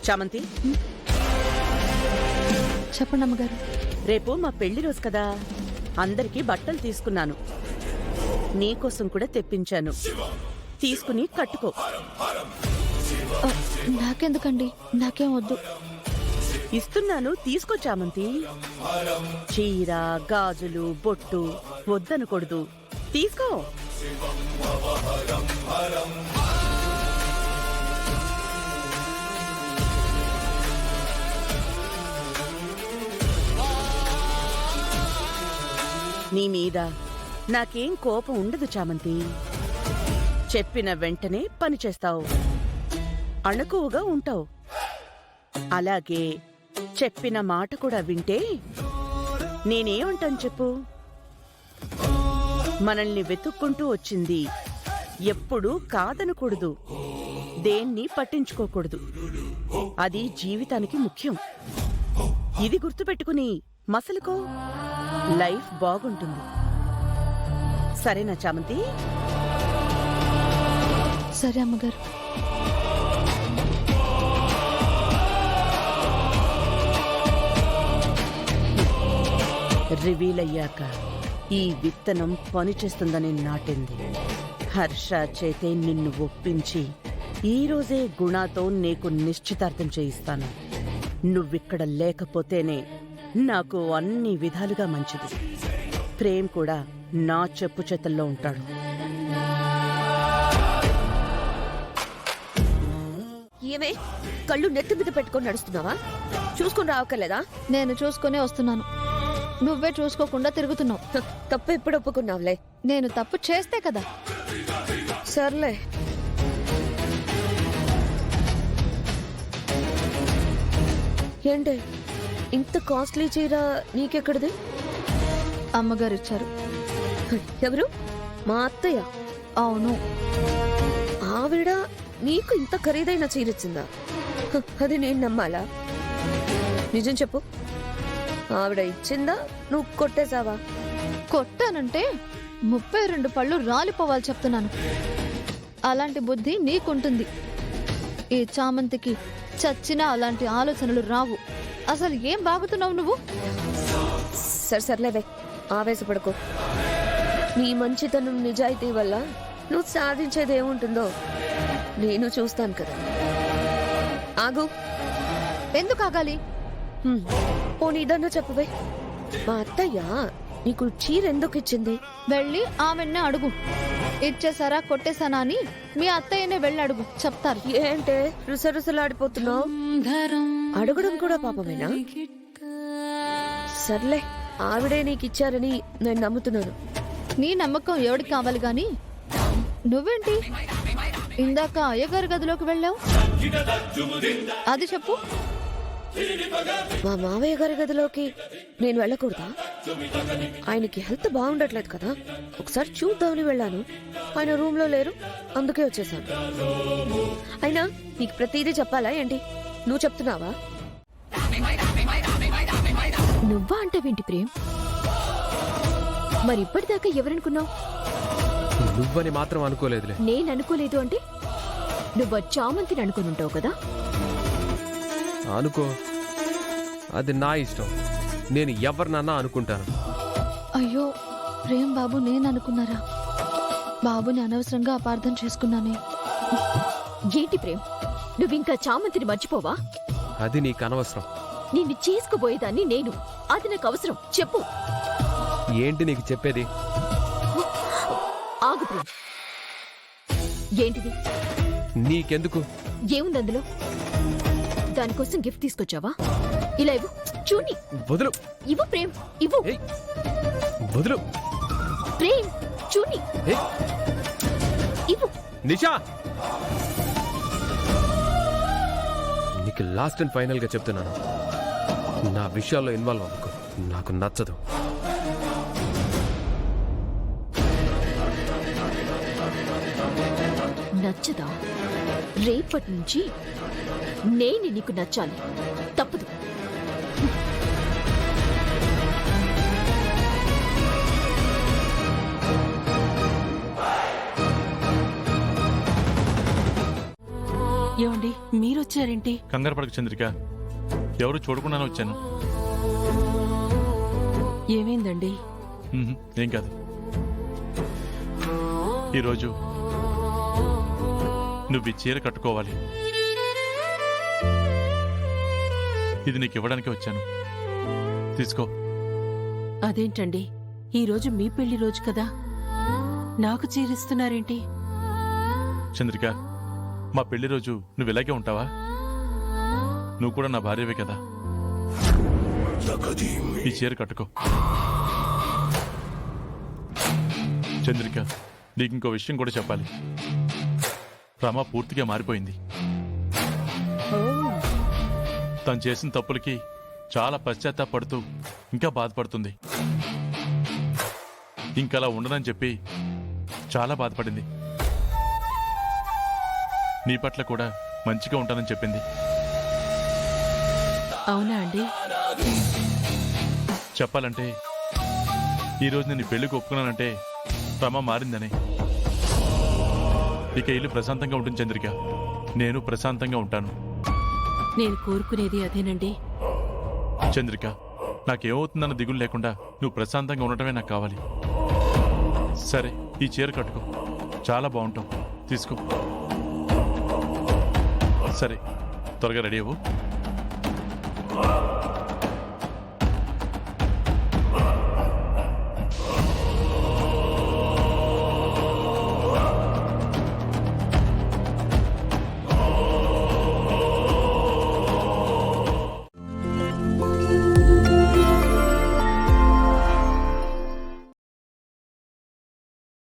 చామంతి, చెప్పండి అమ్మగారు. రేపు మా పెళ్లి రోజు కదా, అందరికీ బట్టలు తీసుకున్నాను. నీకోసం కూడా తెప్పించాను. తీసుకుని కట్టుకో. నాకెందుకండి? నాకేం వద్దు. ఇస్తున్నాను, తీసుకో చామంతి. చీర, గాజులు, బొట్టు వద్దనకూడదు, తీసుకో. నీ మీద నాకేం కోపం ఉండదు చామంతి. చెప్పిన వెంటనే పని చేస్తావు, అణకువగా ఉంటావు. అలాగే చెప్పిన మాట కూడా వింటే నేనేమంటాను చెప్పు? మనల్ని వెతుక్కుంటూ వచ్చింది ఎప్పుడూ కాదనకూడదు, దేన్ని పట్టించుకోకూడదు. అది జీవితానికి ముఖ్యం. ఇది గుర్తుపెట్టుకుని మసలుకో, లైఫ్ బాగుంటుంది. సరేనా చామంతి? సరే అమ్మగారు. రివీల్ అయ్యాక ఈ విత్తనం పనిచేస్తుందని నాటింది. హర్ష చేతే నిన్ను ఒప్పించి ఈరోజే గుణాతో నీకు నిశ్చితార్థం చేయిస్తాను. నువ్విక్కడ లేకపోతేనే నాకు అన్ని విధాలుగా మంచిది. ప్రేమ్ కూడా నా చెప్పు చేతల్లో ఉంటాడు. ఏమే కళ్ళు నెత్తి మీద పెట్టుకొని నడుస్తున్నావా? చూసుకుని రావక్కర్లేదా? నేను చూసుకునే వస్తున్నాను, నువ్వే చూసుకోకుండా తిరుగుతున్నావు. తప్పు ఎప్పుడు ఒప్పుకున్నావులే? నేను తప్పు చేస్తే కదా. సర్లే. ఏంటి ఇంత కాస్ట్లీ చీర నీకెక్కడిది? అమ్మగారు ఇచ్చారు. ఎవరు? మా అత్తయ్య? అవును. ఆవిడ నీకు ఇంత ఖరీదైన చీర ఇచ్చిందా? అది నేను నమ్మాలా? నిజం చెప్పు, ఆవిడ ఇచ్చిందా నువ్వు కొట్టేశావా? కొట్టానంటే 32 పళ్ళు రాలిపోవాలి చెప్తున్నాను. అలాంటి బుద్ధి నీకుంటుంది. ఈ చామంతికి చచ్చినా అలాంటి ఆలోచనలు రావు. అసలు ఏం బాగుతున్నావు నువ్వు? సర్లేవే, ఆవేశపడకు. నీ మంచితనం, నిజాయితీ వల్ల నువ్వు సాధించేది ఏముంటుందో నేను చూస్తాను కదా. ఆగు. ఎందుకు ఆగాలి? పోనీ ఇదన్నా చెప్పవే, మా అత్తయ్య నీకు చీర ఎందుకు ఇచ్చింది? వెళ్ళి ఆమెన్నే అడుగు. ఇచ్చేసారా కొట్టేశానా అని మీ అత్తయ్యనే వెళ్ళి అడుగు, చెప్తారు. ఏంటే రుసరుసలాడిపోతున్నావు? అడగడం కూడా పాపమేనా? సర్లే, ఆవిడే నీకిచ్చారని నేను నమ్ముతున్నాను. నీ నమ్మకం ఎవడికి కావాలి గాని, నువ్వేంటి ఇందాక అయ్యగారి గదిలోకి వెళ్ళావు? అది చెప్పు. మా మావయ్య గారి గదిలోకి నేను వెళ్ళకూడదా? ఆయనకి హెల్త్ బాగుండట్లేదు కదా, ఒకసారి చూద్దామని వెళ్ళాను. ఆయన రూమ్ లో లేరు, అందుకే వచ్చేసాను. అయినా నీకు ప్రతిదీ చెప్పాలా ఏంటి? నువ్వు చెప్తున్నావా? నువ్వా అంటావేంటి ప్రేమ్? మరి ఇప్పటిదాకా ఎవరనుకున్నావు? నువ్వని మాత్రం అనుకోలేదులే. నేను అనుకోలేదు అంటే నువ్వు చామంతిని అనుకుని ఉంటావు కదా. అనుకో, అది నా ఇష్టం. నేను ఎవరినన్నా అనుకుంటాను. అయ్యో ప్రేమ్ బాబు, నేను అనుకున్నారా? బాబుని అనవసరంగా అపార్థం చేసుకున్నానే. ఏంటి ప్రేమ్, నువ్వింకా చామంతిని మర్చిపోవా? అది నీకు అనవసరం. నిన్ను చేసుకుపోయేదాన్ని నేను, అది నాకు అవసరం. చెప్పు. ఏంటి నీకు చెప్పేది? ఆగు ప్రేమ్. ఏంటిది? నీకెందుకు? ఏముంది అందులో? దానికోసం గిఫ్ట్ తీసుకొచ్చావా? ఇలా ఇవ్వు, చూని. వదులు. ఇవ్వు ప్రేమ్, ఇవ్వు. వదులు ప్రేమ్, చూని. ఇవ్వు. నిషా, నీకు లాస్ట్ అండ్ ఫైనల్ గా చెప్తున్నాను, నా విషయాల్లో ఇన్వాల్వ్ అవ్వకు. నాకు నచ్చదు. నచ్చదా? రేపటి నుంచి నేను నీకు నచ్చాలి, తప్పదు. ఏమండి, మీరొచ్చారేంటి? కంగారు పడకు చంద్రిక, ఎవరు చూడకుండానే వచ్చాను. ఏమైందండి? ఏం కాదు. ఈరోజు నువ్వు ఈ చీర కట్టుకోవాలి. ఇది నీకు ఇవ్వడానికి వచ్చాను, తీసుకో. అదేంటండి, ఈరోజు మీ పెళ్లి రోజు కదా, నాకు చీరిస్తున్నారేంటి? చంద్రిక, మా పెళ్లి రోజు నువ్వు ఇలాగే ఉంటావా? నువ్వు కూడా నా భార్యవే కదా. ఈ చీర కట్టుకో. చంద్రిక, నీకు ఇంకో విషయం కూడా చెప్పాలి. రమ పూర్తిగా మారిపోయింది. తను చేసిన తప్పులకి చాలా పశ్చాత్తాపడుతూ ఇంకా బాధపడుతుంది. ఇంకలా ఉండనని చెప్పి చాలా బాధపడింది. నీ పట్ల కూడా మంచిగా ఉంటానని చెప్పింది. అవునా అండి? చెప్పాలంటే ఈరోజు నేను పెళ్లికి ఒప్పుకున్నానంటే రమ మారిందని. ఇక ఇల్లు ప్రశాంతంగా ఉంటుంది చంద్రిక, నేను ప్రశాంతంగా ఉంటాను. నేను కోరుకునేది అదేనండి. చంద్రిక, నాకేమవుతుందన్న దిగులు లేకుండా నువ్వు ప్రశాంతంగా ఉండటమే నాకు కావాలి. సరే, ఈ చీర కట్టుకో, చాలా బాగుంటావు, తీసుకో. సరే, త్వరగా రెడీ అవ్వు.